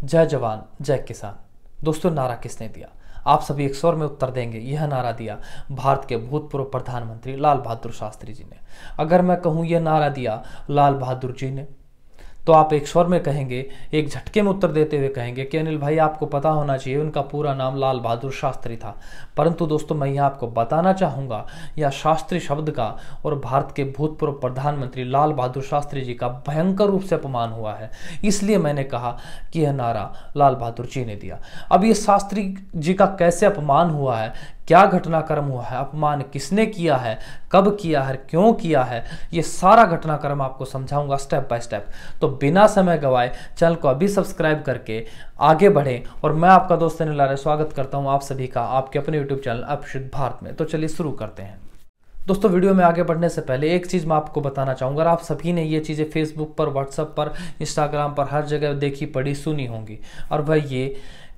जय जवान जय किसान। दोस्तों, नारा किसने दिया? आप सभी एक स्वर में उत्तर देंगे। यह नारा दिया भारत के भूतपूर्व प्रधानमंत्री लाल बहादुर शास्त्री जी ने। अगर मैं कहूं यह नारा दिया लाल बहादुर जी ने, तो आप एक स्वर में कहेंगे, एक झटके में उत्तर देते हुए कहेंगे कि अनिल भाई, आपको पता होना चाहिए उनका पूरा नाम लाल बहादुर शास्त्री था। परंतु दोस्तों, मैं यहाँ आपको बताना चाहूँगा, यह शास्त्री शब्द का और भारत के भूतपूर्व प्रधानमंत्री लाल बहादुर शास्त्री जी का भयंकर रूप से अपमान हुआ है। इसलिए मैंने कहा कि यह नारा लाल बहादुर जी ने दिया। अब ये शास्त्री जी का कैसे अपमान हुआ है, क्या घटनाक्रम हुआ है, अपमान किसने किया है, कब किया है, क्यों किया है, ये सारा घटनाक्रम आपको समझाऊंगा स्टेप बाय स्टेप। तो बिना समय गवाए चैनल को अभी सब्सक्राइब करके आगे बढ़ें। और मैं आपका दोस्त अनिल आर्य स्वागत करता हूं आप सभी का आपके अपने यूट्यूब चैनल अपशुद्ध भारत में। तो चलिए शुरू करते हैं। दोस्तों, वीडियो में आगे बढ़ने से पहले एक चीज़ मैं आपको बताना चाहूँगा। आप सभी ने ये चीज़ें फेसबुक पर, व्हाट्सएप पर, इंस्टाग्राम पर हर जगह देखी, पढ़ी, सुनी होंगी। और वह ये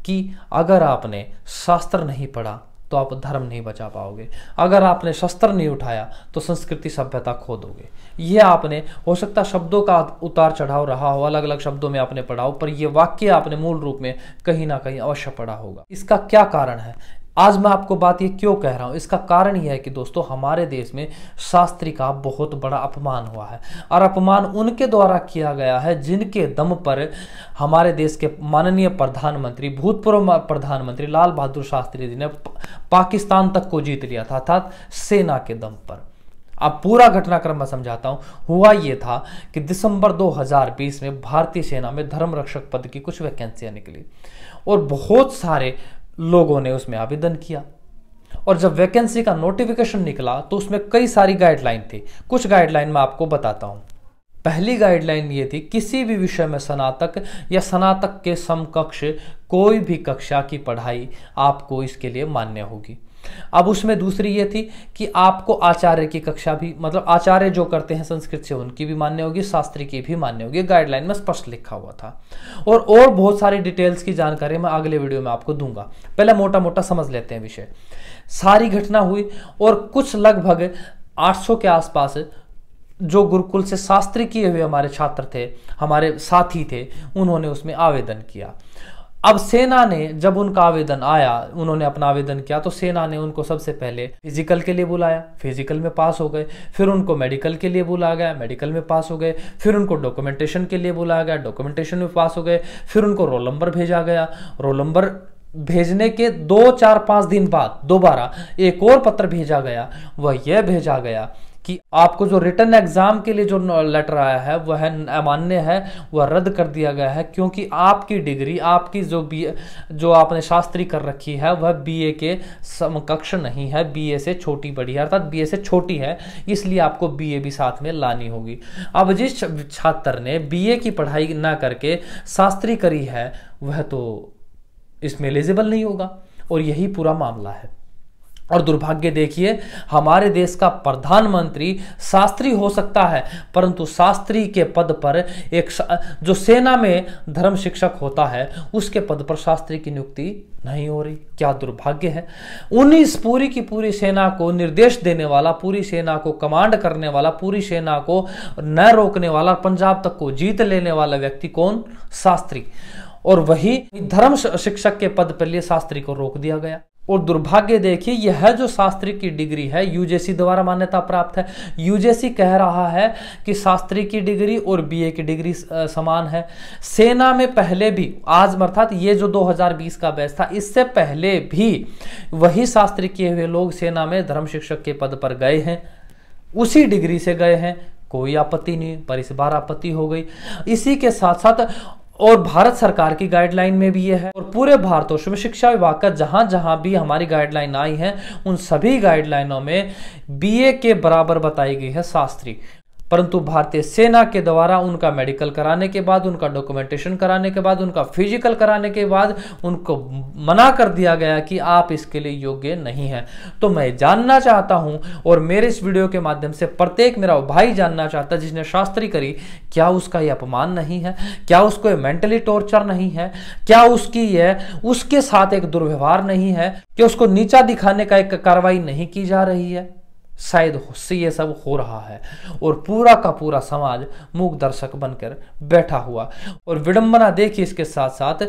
कि अगर आपने शास्त्र नहीं पढ़ा तो आप धर्म नहीं बचा पाओगे। अगर आपने शस्त्र नहीं उठाया तो संस्कृति सभ्यता खो दोगे। ये आपने, हो सकता शब्दों का उतार चढ़ाव रहा हो, अलग अलग शब्दों में आपने पढ़ा हो, पर यह वाक्य आपने मूल रूप में कहीं ना कहीं अवश्य पढ़ा होगा। इसका क्या कारण है? आज मैं आपको बात ये क्यों कह रहा हूँ, इसका कारण यह है कि दोस्तों, हमारे देश में शास्त्री का बहुत बड़ा अपमान हुआ है। और अपमान उनके द्वारा किया गया है जिनके दम पर हमारे देश के माननीय प्रधानमंत्री, भूतपूर्व प्रधानमंत्री लाल बहादुर शास्त्री जी ने पाकिस्तान तक को जीत लिया था, अर्थात सेना के दम पर। अब पूरा घटनाक्रम मैं समझाता हूं। हुआ यह था कि दिसंबर 2020 में भारतीय सेना में धर्म रक्षक पद की कुछ वैकेंसियां निकली और बहुत सारे लोगों ने उसमें आवेदन किया। और जब वैकेंसी का नोटिफिकेशन निकला तो उसमें कई सारी गाइडलाइन थी। कुछ गाइडलाइन मैं आपको बताता हूं। पहली गाइडलाइन ये थी, किसी भी विषय में स्नातक या स्नातक के समकक्ष कोई भी कक्षा की पढ़ाई आपको इसके लिए मान्य होगी। अब उसमें दूसरी ये थी कि आपको आचार्य की कक्षा भी, मतलब आचार्य जो करते हैं संस्कृत से, उनकी भी मान्य होगी, शास्त्री की भी मान्य होगी। गाइडलाइन में स्पष्ट लिखा हुआ था। और बहुत सारी डिटेल्स की जानकारी मैं अगले वीडियो में आपको दूंगा। पहले मोटा मोटा समझ लेते हैं विषय। सारी घटना हुई और कुछ लगभग 800 के आसपास जो गुरुकुल से शास्त्री किए हुए हमारे छात्र थे, हमारे साथी थे, उन्होंने उसमें आवेदन किया। अब सेना ने, जब उनका आवेदन आया, उन्होंने अपना आवेदन किया, तो सेना ने उनको सबसे पहले फिजिकल के लिए बुलाया, फिजिकल में पास हो गए। फिर उनको मेडिकल के लिए बुलाया गया, मेडिकल में पास हो गए। फिर उनको डॉक्यूमेंटेशन के लिए बुलाया गया, डॉक्यूमेंटेशन में पास हो गए। फिर उनको रोल नंबर भेजा गया। रोल नंबर भेजने के 2, 4, 5 दिन बाद दोबारा एक और पत्र भेजा गया। वह यह भेजा गया कि आपको जो रिटर्न एग्जाम के लिए जो लेटर आया है वह अमान्य है, वह रद्द कर दिया गया है, क्योंकि आपकी डिग्री, आपकी जो आपने शास्त्री कर रखी है वह बीए के समकक्ष नहीं है, बीए से छोटी बड़ी है, अर्थात बीए से छोटी है, इसलिए आपको बीए भी साथ में लानी होगी। अब जिस छात्र ने बीए की पढ़ाई ना करके शास्त्री करी है वह तो इसमें एलिजिबल नहीं होगा। और यही पूरा मामला है। और दुर्भाग्य देखिए, हमारे देश का प्रधानमंत्री शास्त्री हो सकता है, परंतु शास्त्री के पद पर एक जो सेना में धर्म शिक्षक होता है उसके पद पर शास्त्री की नियुक्ति नहीं हो रही। क्या दुर्भाग्य है। पूरी की पूरी सेना को निर्देश देने वाला, पूरी सेना को कमांड करने वाला, पूरी सेना को न रोकने वाला, पंजाब तक को जीत लेने वाला व्यक्ति कौन? शास्त्री। और वही धर्म शिक्षक के पद पर लिए शास्त्री को रोक दिया गया। और दुर्भाग्य देखिए, यह जो शास्त्री की डिग्री है यूजीसी द्वारा मान्यता प्राप्त है। यूजीसी कह रहा है कि शास्त्री की डिग्री और बीए की डिग्री समान है। सेना में पहले भी, आज अर्थात ये जो 2020 का बैच था, इससे पहले भी वही शास्त्री किए हुए लोग सेना में धर्म शिक्षक के पद पर गए हैं, उसी डिग्री से गए हैं, कोई आपत्ति नहीं। पर इस बार आपत्ति हो गई। इसी के साथ साथ और भारत सरकार की गाइडलाइन में भी यह है, और पूरे भारतवर्ष में शिक्षा विभाग का जहां जहां भी हमारी गाइडलाइन आई है उन सभी गाइडलाइनों में बीए के बराबर बताई गई है शास्त्री। परंतु भारतीय सेना के द्वारा उनका मेडिकल कराने के बाद, उनका डॉक्यूमेंटेशन कराने के बाद, उनका फिजिकल कराने के बाद उनको मना कर दिया गया कि आप इसके लिए योग्य नहीं हैं। तो मैं जानना चाहता हूं, और मेरे इस वीडियो के माध्यम से प्रत्येक मेरा भाई जानना चाहता है जिसने शास्त्री करी, क्या उसका यह अपमान नहीं है? क्या उसको मेंटली टॉर्चर नहीं है? क्या उसके साथ एक दुर्व्यवहार नहीं है? कि उसको नीचा दिखाने का एक कार्रवाई नहीं की जा रही है? शायद उससे ये सब हो रहा है और पूरा का पूरा समाज मूक दर्शक बनकर बैठा हुआ। और विडंबना देखिए, इसके साथ साथ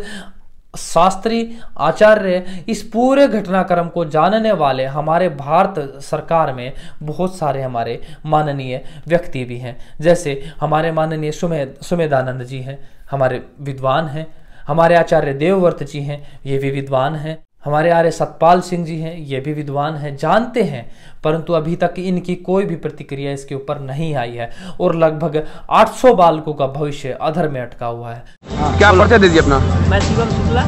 शास्त्री आचार्य इस पूरे घटनाक्रम को जानने वाले हमारे भारत सरकार में बहुत सारे हमारे माननीय व्यक्ति भी हैं। जैसे हमारे माननीय सुमेधानंद जी हैं, हमारे विद्वान हैं। हमारे आचार्य देवव्रत जी हैं, ये भी विद्वान हैं। हमारे आर्य सतपाल सिंह जी हैं, ये भी विद्वान हैं, जानते हैं, परंतु अभी तक इनकी कोई भी प्रतिक्रिया इसके ऊपर नहीं आई है और लगभग 800 बालकों का भविष्य अधर में अटका हुआ है। क्या परिचय दीजिए अपना। मैं शिवम शुक्ला,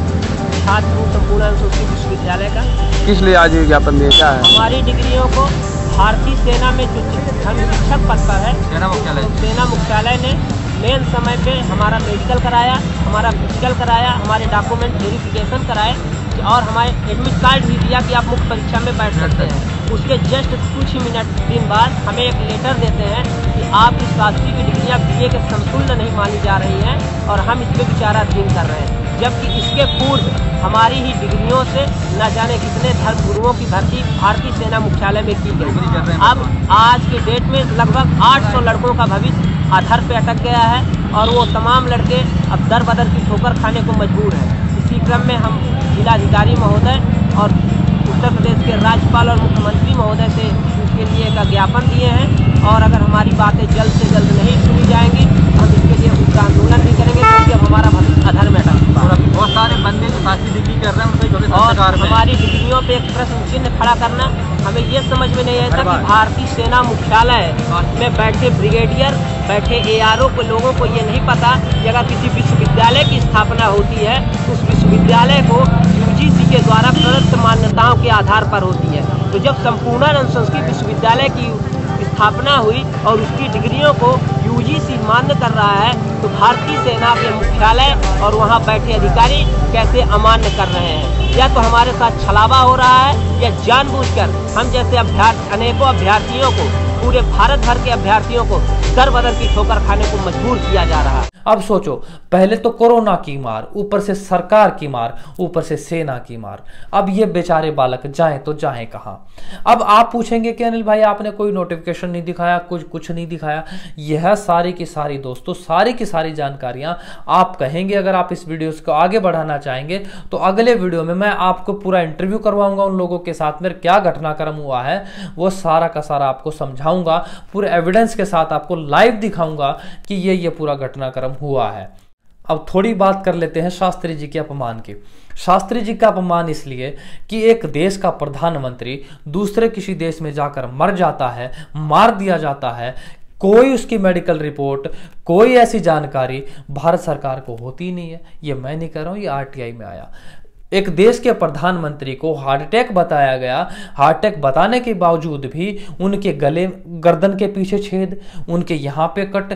छात्र हूँ संपूर्ण संस्कृत विश्वविद्यालय का। किस लिए आज ये ज्ञापन दिए, क्या है? हमारी डिग्रियों को भारतीय सेना में जो धर्म शिक्षक पद पर है, सेना मुख्यालय ने मेन समय पे हमारा मेडिकल कराया, हमारा फिजिकल कराया, हमारे डॉक्यूमेंट वेरिफिकेशन कराए और हमारे एडमिट कार्ड भी दिया कि आप मुख्य परीक्षा में बैठ सकते हैं। उसके जस्ट कुछ ही दिन बाद हमें एक लेटर देते हैं कि आप इस शास्त्री की डिग्रियाँ BA के समतुल्य नहीं मानी जा रही हैं और हम इस पर विचाराधीन कर रहे हैं। जबकि इसके पूर्व हमारी ही डिग्रियों से न जाने कितने धर्म गुरुओं की भर्ती भारतीय सेना मुख्यालय में की गई। अब आज के डेट में लगभग 800 लड़कों का भविष्य आधार पे अटक गया है और वो तमाम लड़के अब दर बदर की ठोकर खाने को मजबूर हैं। इसी क्रम में हम जिलाधिकारी महोदय और उत्तर प्रदेश के राज्यपाल और मुख्यमंत्री महोदय से इसके लिए एक ज्ञापन दिए हैं और अगर हमारी बातें जल्द से जल्द नहीं सुनी जाएंगी तो हम इसके लिए उसका आंदोलन भी करेंगे, क्योंकि अब हमारा भविष्य अधर में अटक चुका है। बहुत सारे बंदे जो शास्त्री डिग्री कर रहे हैं और हमारी डिग्रियों पे एक प्रश्न चिन्ह खड़ा करना, हमें ये समझ में नहीं आता कि भारतीय सेना मुख्यालय में बैठे ब्रिगेडियर, बैठे ARO को लोगों को ये नहीं पता कि अगर किसी विश्वविद्यालय की स्थापना होती है तो उस विश्वविद्यालय को UGC के द्वारा प्रदत्त मान्यताओं के आधार पर होती है। तो जब संपूर्णानंद संस्कृत विश्वविद्यालय की स्थापना हुई और उसकी डिग्रियों को UGC मान्य कर रहा है, तो भारतीय सेना के मुख्यालय और वहां बैठे अधिकारी कैसे अमान्य कर रहे हैं? या तो हमारे साथ छलावा हो रहा है या जानबूझकर हम जैसे अनेकों अभ्यर्थियों को, पूरे भारत भर के अभ्यर्थियों को दर बदर की ठोकर खाने को मजबूर किया जा रहा है। अब सोचो, पहले तो कोरोना की मार, ऊपर से सरकार की मार, ऊपर से सेना की मार। अब ये बेचारे बालक जाएं तो जाएं कहां? अब आप पूछेंगे कि अनिल भाई आपने कोई नोटिफिकेशन नहीं दिखाया, कुछ नहीं दिखाया। यह सारी की सारी दोस्तों, सारी की सारी जानकारियां आप कहेंगे, अगर आप इस वीडियो को आगे बढ़ाना चाहेंगे तो अगले वीडियो में मैं आपको पूरा इंटरव्यू करवाऊंगा उन लोगों के साथ में, क्या घटनाक्रम हुआ है वो सारा का सारा आपको समझाऊंगा, पूरे एविडेंस के साथ आपको लाइव दिखाऊंगा कि ये पूरा घटनाक्रम हुआ है। अब थोड़ी बात कर लेते हैं शास्त्री जी के अपमान की। शास्त्री जी का अपमान इसलिए कि एक देश का प्रधानमंत्री दूसरे किसी देश में जाकर मर जाता है, मार दिया जाता है, कोई उसकी मेडिकल रिपोर्ट, कोई ऐसी जानकारी भारत सरकार को होती नहीं है। ये मैं नहीं कह रहा हूं, ये RTI में आया। एक देश के प्रधानमंत्री को हार्ट अटैक बताया गया, हार्ट अटैक बताने के बावजूद भी उनके गले, गर्दन के पीछे छेद, उनके यहाँ पे कट,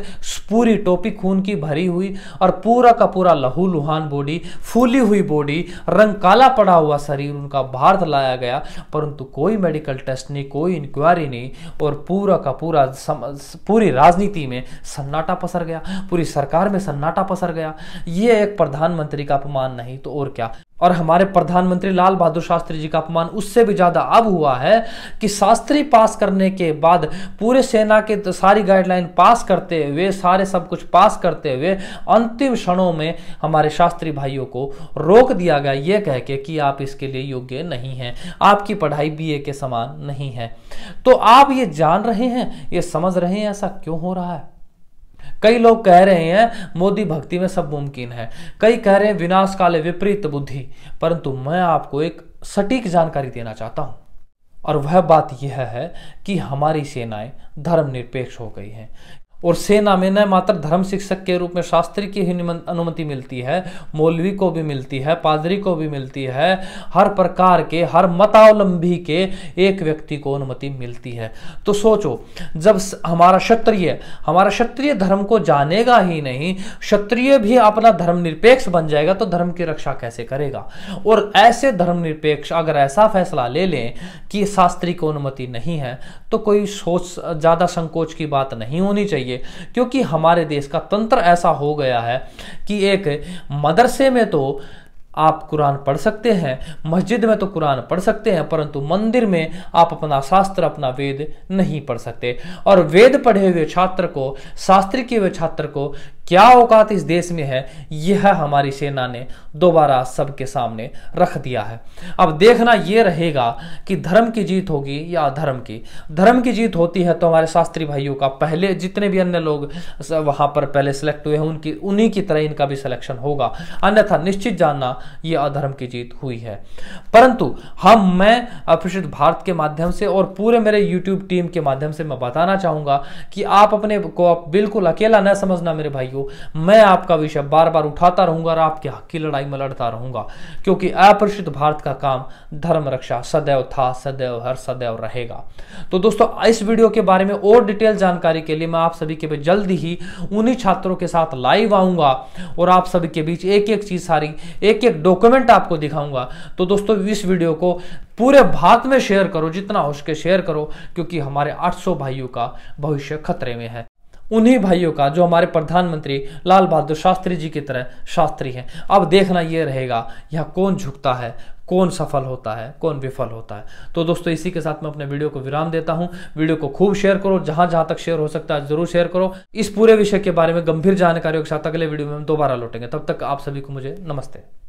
पूरी टोपी खून की भरी हुई और पूरा का पूरा लहूलुहान बॉडी, फूली हुई बॉडी, रंग काला पड़ा हुआ शरीर उनका भारत लाया गया, परंतु कोई मेडिकल टेस्ट नहीं, कोई इंक्वायरी नहीं और पूरा का पूरा पूरी राजनीति में सन्नाटा पसर गया, पूरी सरकार में सन्नाटा पसर गया। ये एक प्रधानमंत्री का अपमान नहीं तो और क्या। और हमारे प्रधानमंत्री लाल बहादुर शास्त्री जी का अपमान उससे भी ज्यादा अब हुआ है कि शास्त्री पास करने के बाद पूरे सेना के सारी गाइडलाइन पास करते हुए, सारे सब कुछ पास करते हुए अंतिम क्षणों में हमारे शास्त्री भाइयों को रोक दिया गया, ये कह के कि आप इसके लिए योग्य नहीं हैं, आपकी पढ़ाई BA के समान नहीं है। तो आप ये जान रहे हैं, ये समझ रहे हैं ऐसा क्यों हो रहा है। कई लोग कह रहे हैं मोदी भक्ति में सब मुमकिन है, कई कह रहे हैं विनाश काले विपरीत बुद्धि, परंतु मैं आपको एक सटीक जानकारी देना चाहता हूं और वह बात यह है कि हमारी सेनाएं धर्मनिरपेक्ष हो गई हैं और सेना में न मात्र धर्म शिक्षक के रूप में शास्त्री की ही अनुमति मिलती है, मौलवी को भी मिलती है, पादरी को भी मिलती है, हर प्रकार के, हर मतावलंबी के एक व्यक्ति को अनुमति मिलती है। तो सोचो, जब हमारा क्षत्रिय धर्म को जानेगा ही नहीं, क्षत्रिय भी अपना धर्मनिरपेक्ष बन जाएगा तो धर्म की रक्षा कैसे करेगा। और ऐसे धर्मनिरपेक्ष अगर ऐसा फैसला ले लें कि शास्त्री को अनुमति नहीं है तो कोई ज्यादा संकोच की बात नहीं होनी चाहिए, क्योंकि हमारे देश का तंत्र ऐसा हो गया है कि एक मदरसे में तो आप कुरान पढ़ सकते हैं, मस्जिद में तो कुरान पढ़ सकते हैं, परंतु मंदिर में आप अपना शास्त्र, अपना वेद नहीं पढ़ सकते। और वेद पढ़े हुए छात्र को, शास्त्र किए हुए छात्र को क्या औकात इस देश में है, यह हमारी सेना ने दोबारा सबके सामने रख दिया है। अब देखना यह रहेगा कि धर्म की जीत होगी या अधर्म की। धर्म की जीत होती है तो हमारे शास्त्री भाइयों का, पहले जितने भी अन्य लोग वहां पर पहले सिलेक्ट हुए हैं उन्हीं की तरह इनका भी सिलेक्शन होगा, अन्यथा निश्चित जानना यह अधर्म की जीत हुई है। परंतु मैं अप्रशित भारत के माध्यम से और पूरे मेरे यूट्यूब टीम के माध्यम से मैं बताना चाहूंगा कि आप अपने को बिल्कुल अकेला न समझना मेरे भाइयों। मैं आपका विषय बार बार उठाता रहूंगा और आपके हक की लड़ाई में लड़ता रहूंगा, क्योंकि अप्रशित भारत का काम धर्म रक्षा सदैव था, सदैव हर सदैव रहेगा। तो दोस्तों, इस वीडियो के बारे में और डिटेल जानकारी के लिए मैं आप सभी के बीच जल्दी ही उन्हीं छात्रों के साथ लाइव आऊंगा और आप सभी के बीच एक एक चीज, सारी एक एक डॉक्यूमेंट आपको दिखाऊंगा। तो दोस्तों, इस वीडियो को पूरे भारत में शेयर करो, जितना हो सके शेयर करो, क्योंकि हमारे 800 भाइयों का भविष्य खतरे में है। उन्हीं भाइयों का जो हमारे प्रधानमंत्री लाल बहादुर शास्त्री जी की तरह शास्त्री हैं। अब देखना यह रहेगा यहाँ कौन झुकता है, कौन सफल होता है, कौन विफल होता है। तो दोस्तों, इसी के साथ मैं अपने वीडियो को विराम देता हूं। वीडियो को खूब शेयर करो, जहां जहां तक शेयर हो सकता है जरूर शेयर करो। इस पूरे विषय के बारे में गंभीर जानकारियों के साथ अगले वीडियो में हम दोबारा लौटेंगे। तब तक आप सभी को मुझे नमस्ते।